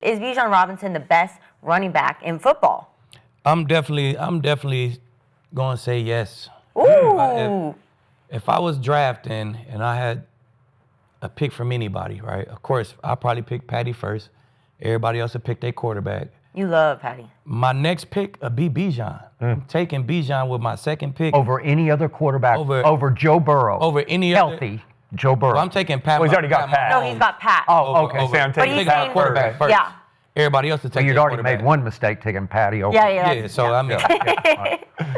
Is Bijan Robinson the best running back in football? I'm definitely going to say yes. Ooh. If I was drafting and I had a pick from anybody, right? Of course, I'll probably pick Patty first. Everybody else will pick their quarterback. You love Patty. My next pick will be Bijan. I'm taking Bijan with my second pick. Over any other quarterback. Over Joe Burrow. Over any healthy Joe Burrow. Well, I'm taking Pat. Well, he's already got Pat. No, he's got Pat. Oh, okay. So I'm taking Pat quarterback first. Yeah. Everybody else will take you'd their already quarterback. made one mistake taking Patty over. Yeah. So, I mean,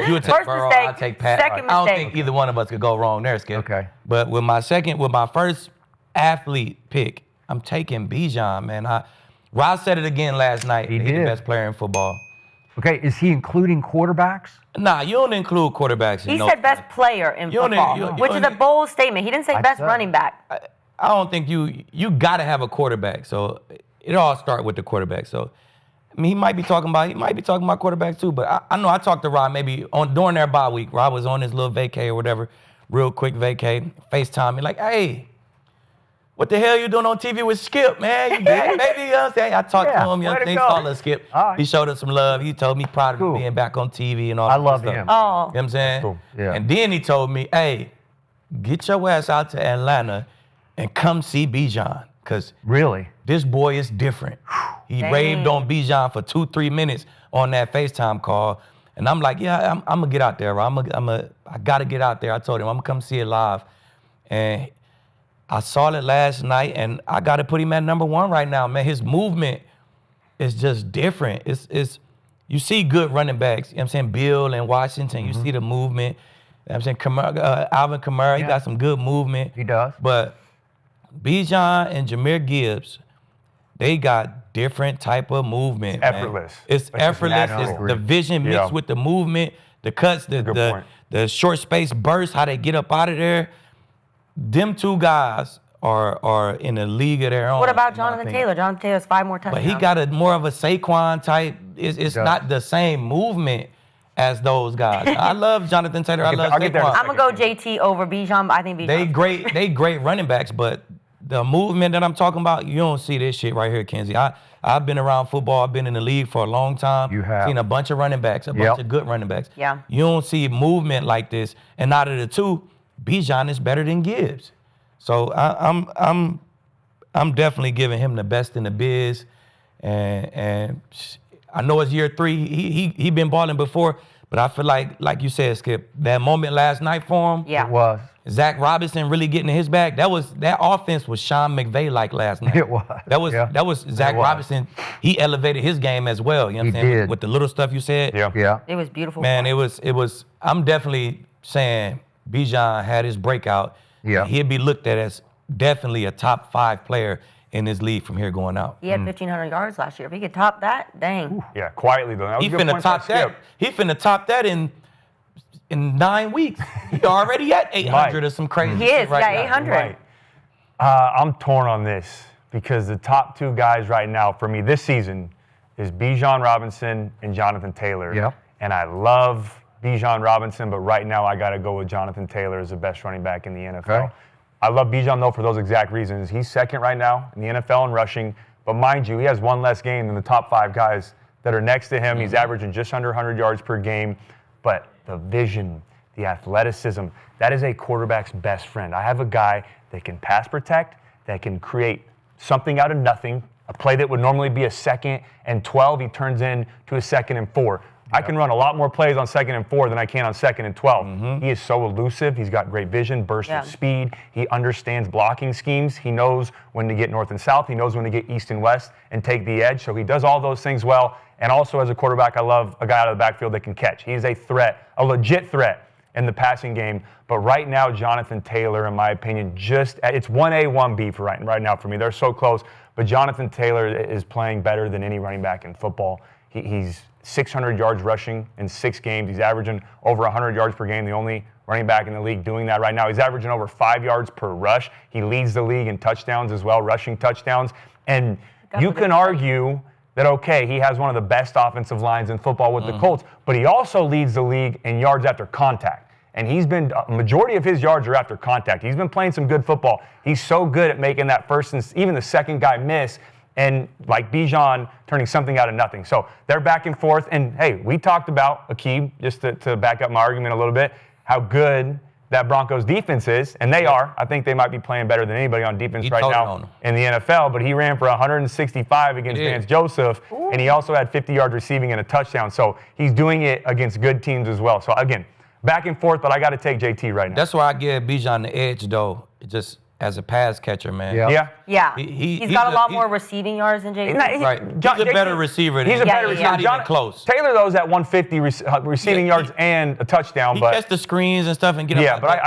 you would take First Burrow, mistake, I'll take Pat. second I don't mistake. think either one of us could go wrong there, Skip. Okay. But with my first athlete pick, I'm taking Bijan, man. Ross said it again last night. He He's did. the best player in football. Okay, is he including quarterbacks? Nah, you don't include quarterbacks. He said best player in football, which is a bold statement. He didn't say best running back. I don't think you got to have a quarterback. So it all starts with the quarterback. So I mean, he might be talking about quarterbacks too. But I know I talked to Rob maybe during their bye week. Rob was on his little vacay or whatever, real quick vacay. FaceTime me like, hey, what the hell you doing on TV with Skip, man? You good, baby? You know what I'm saying? I talked to him. You know what I'm saying? Call us Skip. Right. He showed us some love. He told me proud of being back on TV and all that I love stuff. him. Oh. You know what I'm saying? Cool. Yeah. And then he told me, hey, get your ass out to Atlanta and come see Bijan. Because Really? this boy is different. He raved on Bijan for 2-3 minutes on that FaceTime call. And I'm like, yeah, I'm going to get out there. I got to get out there. I told him, I'm going to come see it live. And I saw it last night, and I got to put him at number one right now, man. His movement is just different. It's you see good running backs, you know what I'm saying, Bill and Washington, you see the movement. You know what I'm saying, Alvin Kamara, he got some good movement. He does. But Bijan and Jahmyr Gibbs, they got different type of movement. It's effortless. Man. It's Like effortless. natural. It's the vision mixed with the movement, the cuts, the short space bursts, how they get up out of there. Them two guys are in a league of their own. What about Jonathan Taylor? Jonathan Taylor's 5 more touchdowns. But he got more of a Saquon type. It's not the same movement as those guys. I love Jonathan Taylor. I love Saquon. I'm going to go JT over Bijan, but I think Bijan. They great running backs, but the movement that I'm talking about, you don't see this shit right here, Kenzie. I've been around football. I've been in the league for a long time. You have. Seen a bunch of running backs, a bunch of good running backs. Yeah. You don't see movement like this. And out of the two, Bijan is better than Gibbs. So I'm definitely giving him the best in the biz. And I know it's year 3. He been balling before, but I feel like you said, Skip, that moment last night for him. Yeah. It was. Zach Robinson really getting in his bag. That offense was Sean McVay like last night. It was. That was Zach Robinson. He elevated his game as well. You know what I'm saying? Did. With the little stuff you said. Yeah. It was beautiful. Man, it was. I'm definitely saying Bijan had his breakout. Yeah. He'd be looked at as definitely a top 5 player in this league from here going out. He had 1,500 yards last year. If he could top that, dang. Yeah, quietly though. That was He a good finna point by top that. Skip. He finna top that in 9 weeks. He already at 800 or some crazy He shit is, right yeah, now. 800. Right. I'm torn on this because the top 2 guys right now for me this season is Bijan Robinson and Jonathan Taylor. Yep. And I love Bijan Robinson, but right now I got to go with Jonathan Taylor as the best running back in the NFL. Okay. I love Bijan, though, for those exact reasons. He's second right now in the NFL in rushing, but mind you, he has one less game than the top 5 guys that are next to him. He's averaging just under 100 yards per game, but the vision, the athleticism, that is a quarterback's best friend. I have a guy that can pass protect, that can create something out of nothing, a play that would normally be a 2nd and 12, he turns into a 2nd and 4. I can run a lot more plays on 2nd and 4 than I can on 2nd and 12. He is so elusive. He's got great vision, burst of speed. He understands blocking schemes. He knows when to get north and south. He knows when to get east and west and take the edge. So he does all those things well. And also as a quarterback, I love a guy out of the backfield that can catch. He's a threat, a legit threat in the passing game. But right now, Jonathan Taylor, in my opinion, it's 1A, 1B for right now for me. They're so close. But Jonathan Taylor is playing better than any running back in football. He's 600 yards rushing in 6 games. He's averaging over 100 yards per game, the only running back in the league doing that right now. He's averaging over 5 yards per rush. He leads the league in touchdowns as well, rushing touchdowns. And you can argue that, okay, he has one of the best offensive lines in football with the Colts, but he also leads the league in yards after contact. And a majority of his yards are after contact. He's been playing some good football. He's so good at making that first and even the second guy miss. and like Bijan turning something out of nothing. So they're back and forth. And hey, we talked about, Aqib, just to back up my argument a little bit, how good that Broncos defense is, and they are. I think they might be playing better than anybody on defense right now in the NFL, but he ran for 165 against Vance Joseph, and he also had 50 yards receiving and a touchdown. So he's doing it against good teams as well. So again, back and forth, but I got to take JT right now. That's why I give Bijan the edge, though, just as a pass catcher, man. Yeah. He's got a lot more receiving yards than JT. Right. He's a better receiver than him. He's a better receiver. Not even close. Taylor, though, is at 150 receiving yards and a touchdown. He but catch the screens and stuff and get up. But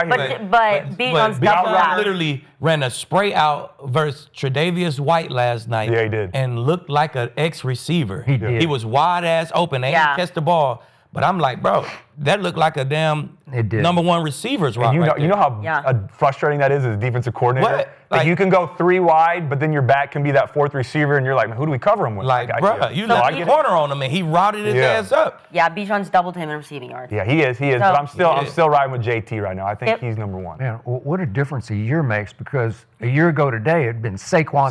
Bijan's double that. Literally ran a spray out versus Tre'Davious White last night. Yeah, he did. And looked like an ex-receiver. He did. He was wide ass open. They didn't catch the ball. But I'm like, bro, that looked like a damn number one receivers right there. You know how frustrating that is as a defensive coordinator? What? Like you can go 3 wide, but then your back can be that 4th receiver, and you're like, man, who do we cover him with? Like, bro, you let the corner on him, and he routed his ass up. Yeah, Bijan's doubled him in receiving yards. Yeah, he is. But I'm still riding with JT right now. I think he's number one. Man, what a difference a year makes, because a year ago today it had been Saquon,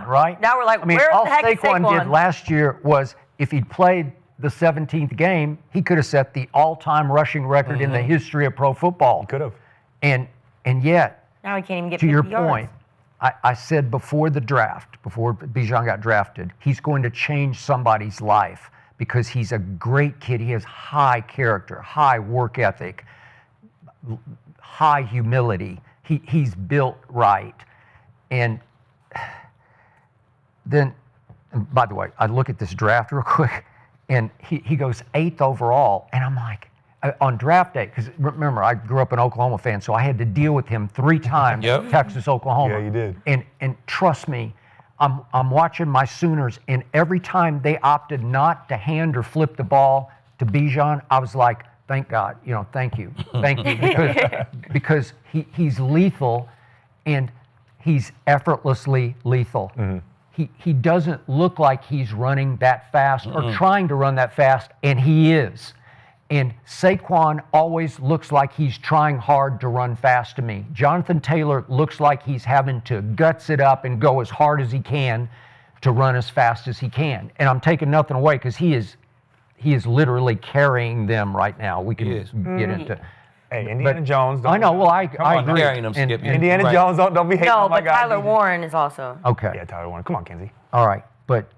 right? Now we're like, where the heck is Saquon? All Saquon did last year was, if he'd played the 17th game, he could have set the all-time rushing record in the history of pro football. Could have. And yet, now he can't even get to 50 your yards. point, I said before the draft, before Bijan got drafted, he's going to change somebody's life because he's a great kid. He has high character, high work ethic, high humility. He's built right. And then, by the way, I look at this draft real quick, and he goes 8th overall, and I'm like, on draft day, because remember, I grew up an Oklahoma fan, so I had to deal with him 3 times, Texas, Oklahoma. Yeah, you did. And trust me, I'm watching my Sooners, and every time they opted not to hand or flip the ball to Bijan, I was like, thank God, thank you, because he's lethal, and he's effortlessly lethal. Mm-hmm. He doesn't look like he's running that fast or trying to run that fast, and he is. And Saquon always looks like he's trying hard to run fast to me. Jonathan Taylor looks like he's having to guts it up and go as hard as he can to run as fast as he can. And I'm taking nothing away, because he is literally carrying them right now. We can get into. Hey, Indiana Jones. I know. Well, I agree. Carrying them, Skip. Indiana Jones, don't be hating on my guy. Tyler Warren is also. Okay. Yeah, Tyler Warren. Come on, Kenzie. All right, but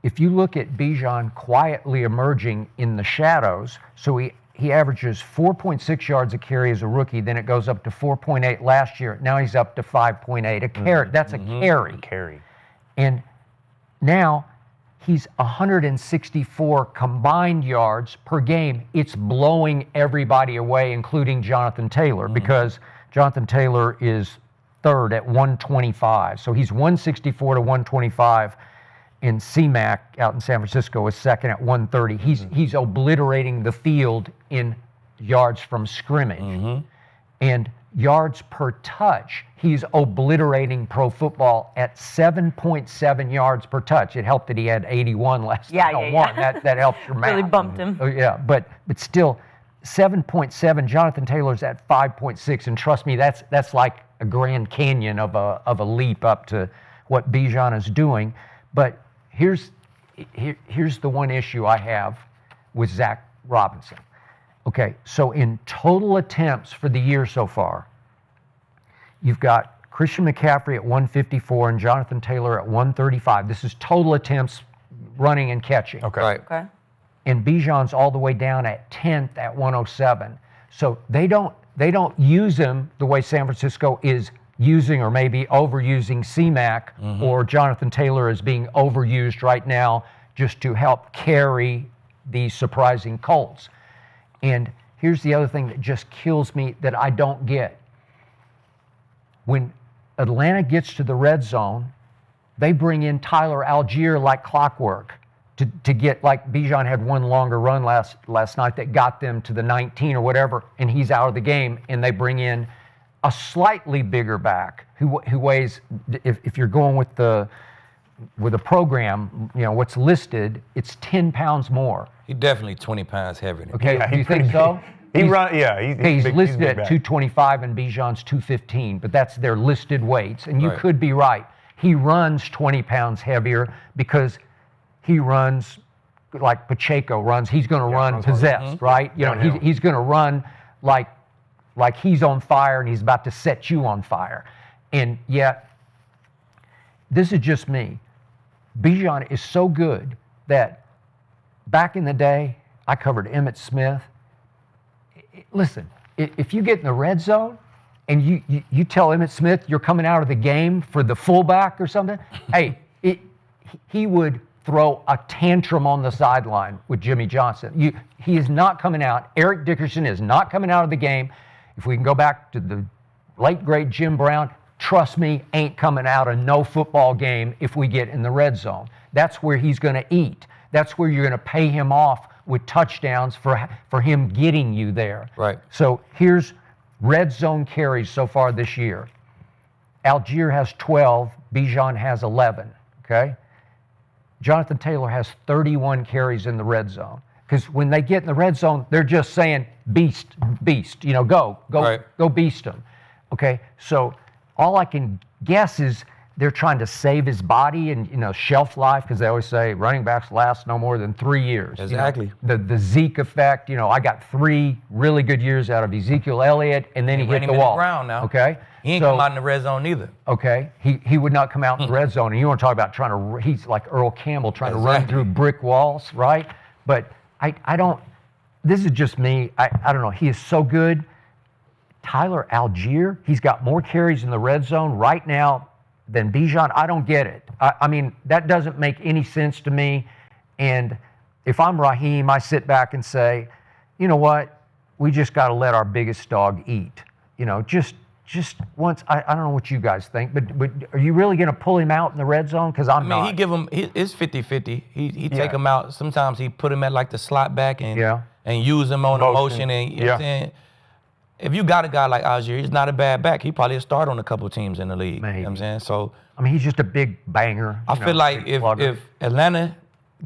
if you look at Bijan quietly emerging in the shadows, so he averages 4.6 yards a carry as a rookie, then it goes up to 4.8 last year. Now he's up to 5.8 a carry. That's a carry. And now he's 164 combined yards per game. It's blowing everybody away, including Jonathan Taylor, because Jonathan Taylor is 3rd at 125. So he's 164 to 125. And C-Mac out in San Francisco is 2nd at 130. He's obliterating the field in yards from scrimmage. And yards per touch, he's obliterating pro football at 7.7 yards per touch. It helped that he had 81 last night on one. That helps your math. Really bumped him. Oh, yeah, but still, 7.7. Jonathan Taylor's at 5.6, and trust me, that's like a Grand Canyon of a leap up to what Bijan is doing. But here's the one issue I have with Zach Robinson. Okay, so in total attempts for the year so far, you've got Christian McCaffrey at 154 and Jonathan Taylor at 135. This is total attempts running and catching. Okay. Right. Okay. And Bijan's all the way down at 10th at 107. So they don't use him the way San Francisco is using or maybe overusing C-Mac, or Jonathan Taylor is being overused right now just to help carry the surprising Colts. And here's the other thing that just kills me that I don't get. When Atlanta gets to the red zone, they bring in Tyler Algier like clockwork to get, like Bijan had one longer run last night that got them to the 19 or whatever, and he's out of the game, and they bring in a slightly bigger back who weighs, if you're going with a program, what's listed, it's 10 pounds more. He definitely 20 pounds heavier than Okay, Yeah, do you think so? He's listed big at back. 225 and Bijan's 215, but that's their listed weights, and you could be right. he runs 20 pounds heavier because he runs like Pacheco runs. He's going to run possessed, right? You know, he's going to run like he's on fire and he's about to set you on fire. And yet, this is just me. Bijan is so good that back in the day, I covered Emmitt Smith. Listen, if you get in the red zone and you tell Emmitt Smith you're coming out of the game for the fullback or something, hey, he would throw a tantrum on the sideline with Jimmy Johnson. He is not coming out. Eric Dickerson is not coming out of the game. If we can go back to the late, great Jim Brown, trust me, ain't coming out of no football game if we get in the red zone. That's where he's going to eat. That's where you're going to pay him off with touchdowns for him getting you there. Right. So here's red zone carries so far this year. Algier has 12. Bijan has 11. Okay? Jonathan Taylor has 31 carries in the red zone. Because when they get in the red zone, they're just saying, beast, you know, go beast them. Okay? So all I can guess is they're trying to save his body and, you know, shelf life, because they always say running backs last no more than 3 years. Exactly. You know, the Zeke effect, you know, I got 3 really good years out of Ezekiel Elliott, and then he hit the wall. Ground now. Okay? He ain't come out in the red zone either. Okay? He would not come out in the red zone. And you want to talk about he's like Earl Campbell trying to run through brick walls, right? But I don't, this is just me. I don't know. He is so good. Tyler Algier, he's got more carries in the red zone right now than Bijan. I don't get it. I mean, that doesn't make any sense to me. And if I'm Raheem, I sit back and say, you know what? We just got to let our biggest dog eat. You know, just once. I don't know what you guys think, but are you really going to pull him out in the red zone? Because I'm not. He give him, it's 50-50. He take him out. Sometimes he put him at like the slot back and use him on the motion. And you know what I'm saying? If you got a guy like Algier, he's not a bad back. He probably start on a couple teams in the league. Maybe. You know what I'm saying? So I mean, he's just a big banger. I feel like if Atlanta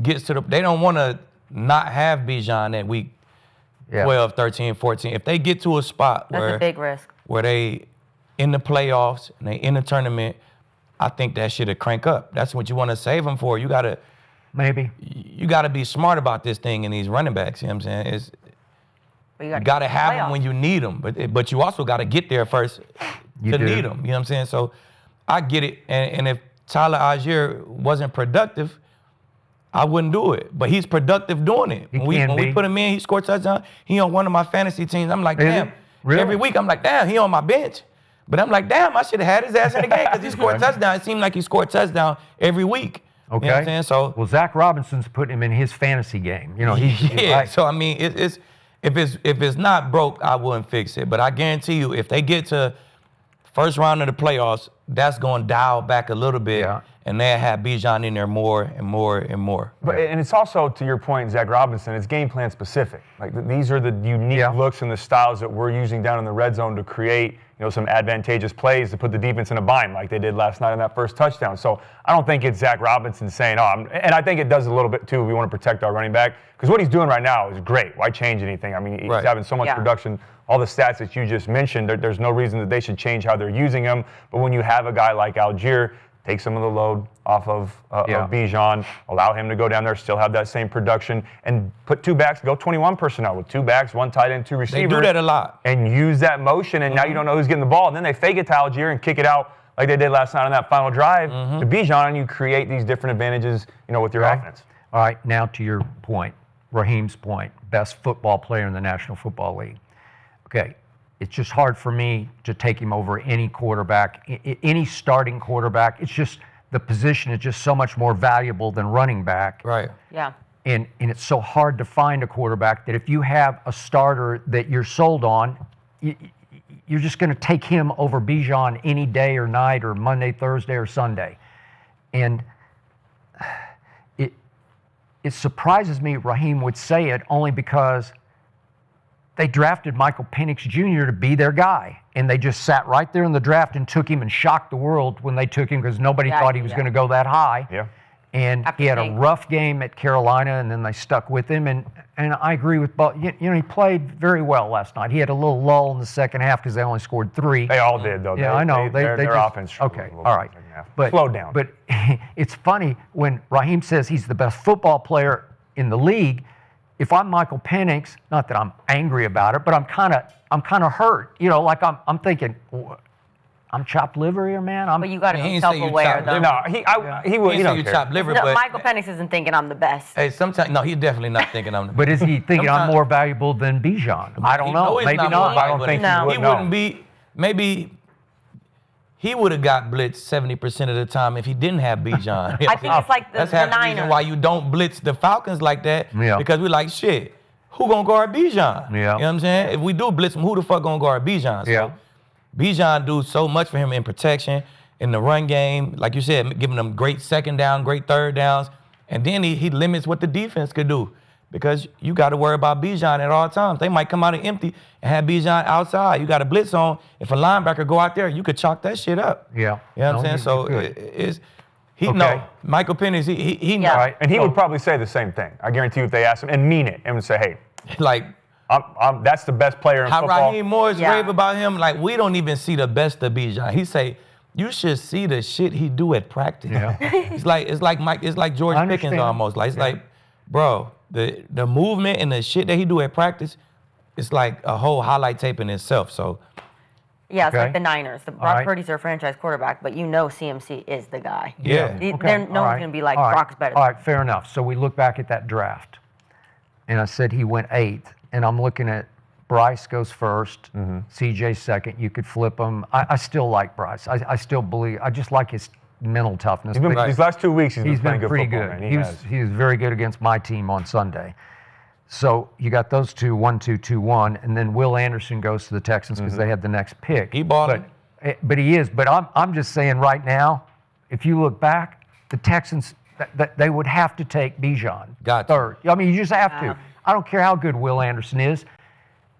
gets to they don't want to not have Bijan at week 12, 13, 14. If they get to a spot that's a big risk. Where they in the playoffs and they in the tournament, I think that should crank up. That's what you want to save them for. You gotta be smart about this thing in these running backs. You know what I'm saying? You got to have them when you need them, but you also got to get there first to need them. You know what I'm saying? So I get it. And if Tyler Algier wasn't productive, I wouldn't do it. But he's productive doing it. When we put him in, he scored touchdown. He on one of my fantasy teams. I'm like, damn. Really? Every week, I'm like, damn, he on my bench. But I'm like, damn, I should have had his ass in the game because he scored touchdown. It seemed like he scored touchdown every week. Okay. You know what I'm saying? So, well, Zach Robinson's putting him in his fantasy game. You know, he's So I mean, it's if it's not broke, I wouldn't fix it. But I guarantee you, if they get to first round of the playoffs, that's going to dial back a little bit, and they'll have Bijan in there more and more and more. But and it's also, to your point, Zach Robinson, it's game plan specific. Like these are the unique looks and the styles that we're using down in the red zone to create, some advantageous plays to put the defense in a bind like they did last night in that first touchdown. So I don't think it's Zach Robinson saying, and I think it does a little bit too. We want to protect our running back because what he's doing right now is great. Why change anything? I mean, he's having so much production. All the stats that you just mentioned, there's no reason that they should change how they're using him. But when you have a guy like Algier, take some of the load off of Bijan, allow him to go down there, still have that same production, and put two backs, go 21 personnel with two backs, one tight end, two receivers. They do that a lot. And use that motion, and now you don't know who's getting the ball. And then they fake it to Algier and kick it out like they did last night on that final drive to Bijan, and you create these different advantages, with your offense. All right, now to your point, Raheem's point, best football player in the National Football League. Okay, it's just hard for me to take him over any quarterback, any starting quarterback. It's just the position is just so much more valuable than running back. Right. Yeah. And it's so hard to find a quarterback that if you have a starter that you're sold on, you're just going to take him over Bijan any day or night or Monday, Thursday, or Sunday. And it surprises me Raheem would say it only because they drafted Michael Penix Jr. to be their guy. And they just sat right there in the draft and took him and shocked the world when they took him because nobody thought he was going to go that high. Yeah. And he had a rough game at Carolina, and then they stuck with him. And I agree with Bob. He played very well last night. He had a little lull in the second half because they only scored 3. They all did, though. Yeah, I know. Their offense. Okay, all right. But slow down. But it's funny when Raheem says he's the best football player in the league. If I'm Michael Penix, not that I'm angry about it, but I'm kind of hurt. You know, like I'm thinking, I'm chopped liver here, man. But you got to be self-aware, though. No, he would. He say you chopped liver, but Michael Penix isn't thinking I'm the best. hey, sometimes no, he's definitely not thinking I'm the best. But is he thinking I'm more valuable than Bijan? I don't know. Maybe not. I don't think he wouldn't be. Maybe he would have got blitzed 70% of the time if he didn't have Bijan. I think it's like the half the Niners. reason why you don't blitz the Falcons like that. Yeah. Because we're like, shit, who gonna guard Bijan? Yeah. You know what I'm saying? If we do blitz him, who the fuck gonna guard Bijan? So Yeah. Bijan do so much for him in protection, in the run game, like you said, giving them great second down, great third downs, and then he limits what the defense could do because you got to worry about Bijan at all times. They might come out and empty and have Bijan outside. You got a blitz on. If a linebacker go out there, you could chalk that shit up. Yeah. You know what I'm saying? So no, Michael Penix, he know. Right. And he would probably say the same thing. I guarantee you if they asked him and mean it and would say, hey, Like that's the best player in how football. Raheem Morris rave about him, like we don't even see the best of Bijan. He say, you should see the shit he do at practice. Yeah. it's like George I Pickens understand. almost. Like it's like, bro, the movement and the shit that he do at practice, it's like a whole highlight tape in itself. So Yeah, it's Okay. like the Niners. Brock right. Purdy's their franchise quarterback, but you know CMC is the guy. yeah. Okay. No All one's right. going to be like, All right. Brock's better. All right, fair enough. So we look back at that draft, and I said he went 8th, and I'm looking at Bryce goes first, CJ second. You could flip him. I still like Bryce. I still believe. I just like his mental toughness. But These last 2 weeks, he's been playing good pretty football, good. man. He was very good against my team on Sunday. So you got those two, 1-2, 2-1, and then Will Anderson goes to the Texans because they had the next pick. He bought it. But he is. But I'm just saying right now, if you look back, the Texans they would have to take Bijan Got to. third. I mean, you just have to. I don't care how good Will Anderson is.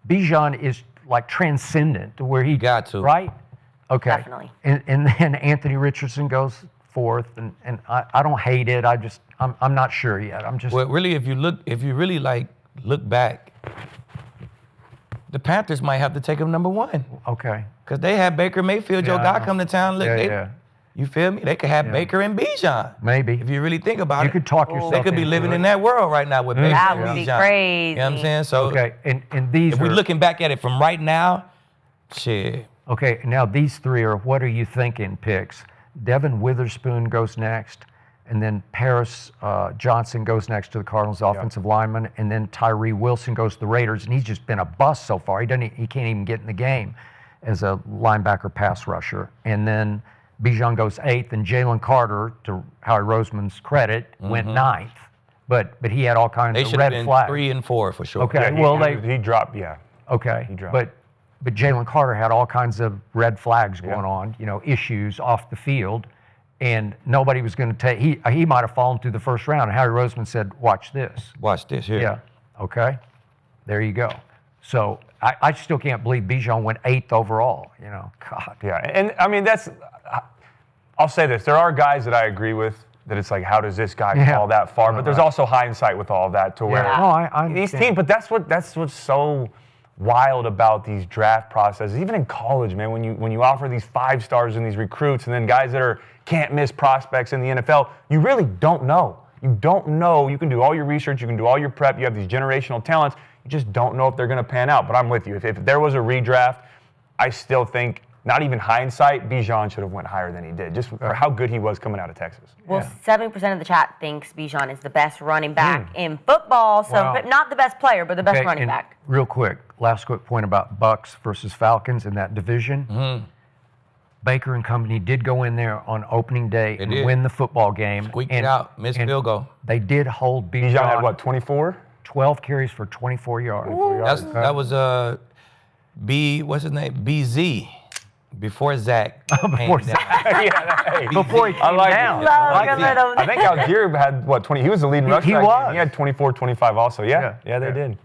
Bijan is like transcendent to where he Got to. right. Okay. Definitely. And then Anthony Richardson goes 4th, and I don't hate it. I'm not sure yet. I'm just Well, really, if you really like look back, the Panthers might have to take him number 1 okay. because they had Baker Mayfield, your Yeah, I guy, know. come to town. Look, Yeah. you feel me? They could have Baker and Bijan. Maybe. If you really think about You it, could talk yourself. they could be into living it. in that world right now with Baker That and would be Bijan. crazy. You know what I'm saying? So Okay, and these if are we're looking back at it from right now, shit. okay. Now these three are what are you thinking picks? Devin Witherspoon goes next, and then Paris Johnson goes next to the Cardinals offensive lineman, and then Tyree Wilson goes to the Raiders, and he's just been a bust so far. He can't even get in the game as a linebacker pass rusher, and then Bijan goes 8th, and Jalen Carter, to Howie Roseman's credit, went 9th. But he had all kinds They of should have red been flags. 3 and 4 for sure. Okay. Yeah, he dropped, Okay, He dropped. but Jalen Carter had all kinds of red flags going on, issues off the field, and nobody was going to take. He might have fallen through the first round. And Harry Roseman said, "Watch this." Watch this here. Yeah. Okay. There you go. So I still can't believe Bijan went 8th overall. God. Yeah, and I mean, I'll say this. There are guys that I agree with that it's like, how does this guy fall that far? But there's also hindsight with all that to where Yeah. No, I these understand. teams, but that's what's so wild about these draft processes. Even in college, man, when you offer these 5 stars and these recruits and then guys that are can't miss prospects in the NFL, you really don't know. You don't know. You can do all your research, you can do all your prep, you have these generational talents. You just don't know if they're going to pan out. But I'm with you. If there was a redraft, I still think, not even hindsight, Bijan should have went higher than he did, just for how good he was coming out of Texas. Well, 70% of the chat thinks Bijan is the best running back in football. So Wow. not the best player, but the best running and back. real quick, last quick point about Bucks versus Falcons in that division. Baker and company did go in there on opening day and did. win the football game. Squeaked it out, missed field goal. They did hold Bijan. Bijan had what, 24? 12 carries for 24 yards. That was what's his name? BZ. Before Zach. Before came down. Hey, Before he came I like down. it. I like Love it. it. I think Algier had, what, 20? He was the leading rusher. He that game. was. He had 24, 25 also. Yeah, they did.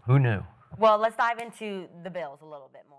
Who knew? Well, let's dive into the Bills a little bit more.